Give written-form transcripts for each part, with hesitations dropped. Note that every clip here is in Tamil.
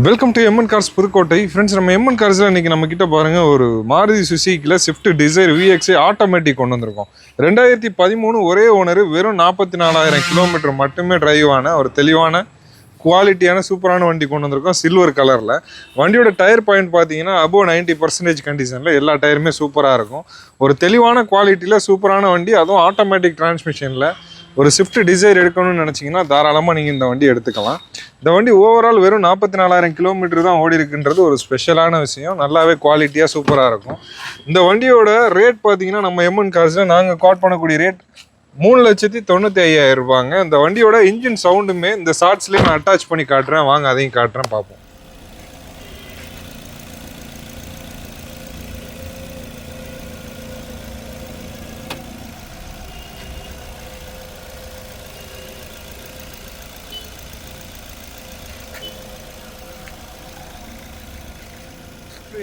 Welcome to MN cars Pudukkottai. Friends, நம்ம எம்என் கார்ஸில் இன்றைக்கி நம்மக்கிட்ட பாருங்கள் ஒரு மாருதி சுசுக்கியில் ஸ்விஃப்ட் டிசைர் விஎக்ஸே ஆட்டோமேட்டிக் கொண்டு வந்திருக்கோம். 2013 ஒரே ஓனர், வெறும் 44,000 கிலோமீட்டர் மட்டுமே டிரைவ் ஆன ஒரு தெளிவான குவாலிட்டியான சூப்பரான வண்டி கொண்டு வந்திருக்கோம் சில்வர் கலரில். வண்டியோட டயர் பாயிண்ட் பார்த்தீங்கன்னா அபோவ் 90% கண்டிஷனில் எல்லா டயருமே சூப்பராக இருக்கும். ஒரு தெளிவான குவாலிட்டியில் சூப்பரான வண்டி, அதுவும் ஆட்டோமேட்டிக் டிரான்ஸ்மிஷனில். ஒரு ஸ்விஃப்ட் டிசைர் எடுக்கணும்னு நினச்சிங்கன்னா தாராளமாக நீங்கள் இந்த வண்டி எடுத்துக்கலாம். இந்த வண்டி ஓவரால் வெறும் 44,000 கிலோமீட்டர் தான் ஓடி இருக்குன்றது ஒரு ஸ்பெஷலான விஷயம். நல்லாவே குவாலிட்டியாக சூப்பராக இருக்கும். இந்த வண்டியோட ரேட் பார்த்தீங்கன்னா நம்ம எம்என் கார்ஸில் நாங்கள் காட் பண்ணக்கூடிய ரேட் 3,95,000 ரூபாங்க. இந்த வண்டியோட இன்ஜின் சவுண்டுமே இந்த ஷார்ட்ஸ்லேயே நான் அட்டாச் பண்ணி காட்டுறேன், வாங்க அதையும் காட்டுறேன், பார்ப்போம்.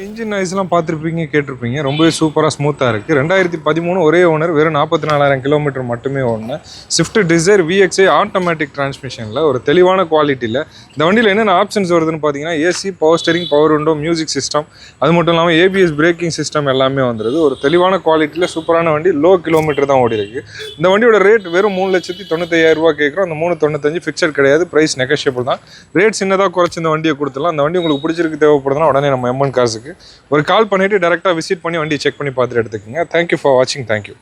இன்ஜின் நாய்ஸ்லாம் பார்த்துருப்பீங்க, கேட்டிருப்பீங்க. ரொம்பவே சூப்பராக ஸ்மூத்தாக இருக்குது. 2013 ஒரே ஓனர், வெறும் 44,000 கிலோமீட்டர் மட்டுமே ஓடின ஸ்விஃப்ட் டிசைர் விஎக்ஸே ஆட்டோமேட்டிக் டிரான்ஸ்மிஷனில் ஒரு தெளிவான குவாலிட்டியில். இந்த வண்டியில் என்னென்ன ஆப்ஷன்ஸ் வருதுன்னு பார்த்தீங்கன்னா AC, power steering, power window, music system, அது மட்டும் இல்லாமல் ஏபிஎஸ் பிரேக்கிங் சிஸ்டம் எல்லாமே வந்துடுது. ஒரு தெளிவான குவாலிட்டியில் சூப்பரான வண்டி, லோ கிலோமீட்டர் தான் ஓடி இருக்குது. இந்த வண்டியோட ரேட் வெறும் 3,95,000 ரூபா கேட்குறோம். அந்த 3,95 ஃபிக்ஸட் கிடையாது, ப்ரைஸ் நெகோஷியபிள் தான். ரேட் சின்னதாக குறைச்சி இந்த வண்டியை கொடுத்துடலாம். அந்த வண்டி உங்களுக்கு பிடிச்சிருக்கு, தேவைப்படுதுன்னா உடனே நம்ம எம்என் கார்ஸுக்கு ஒரு கால் பண்ணிவிட்டு டேரெக்டாக விசிட் பண்ணி வண்டியை செக் பண்ணி பார்த்துட்டு எடுத்துக்கோங்க. தேங்க்யூ ஃபார் வாட்சிங். தேங்க்யூ.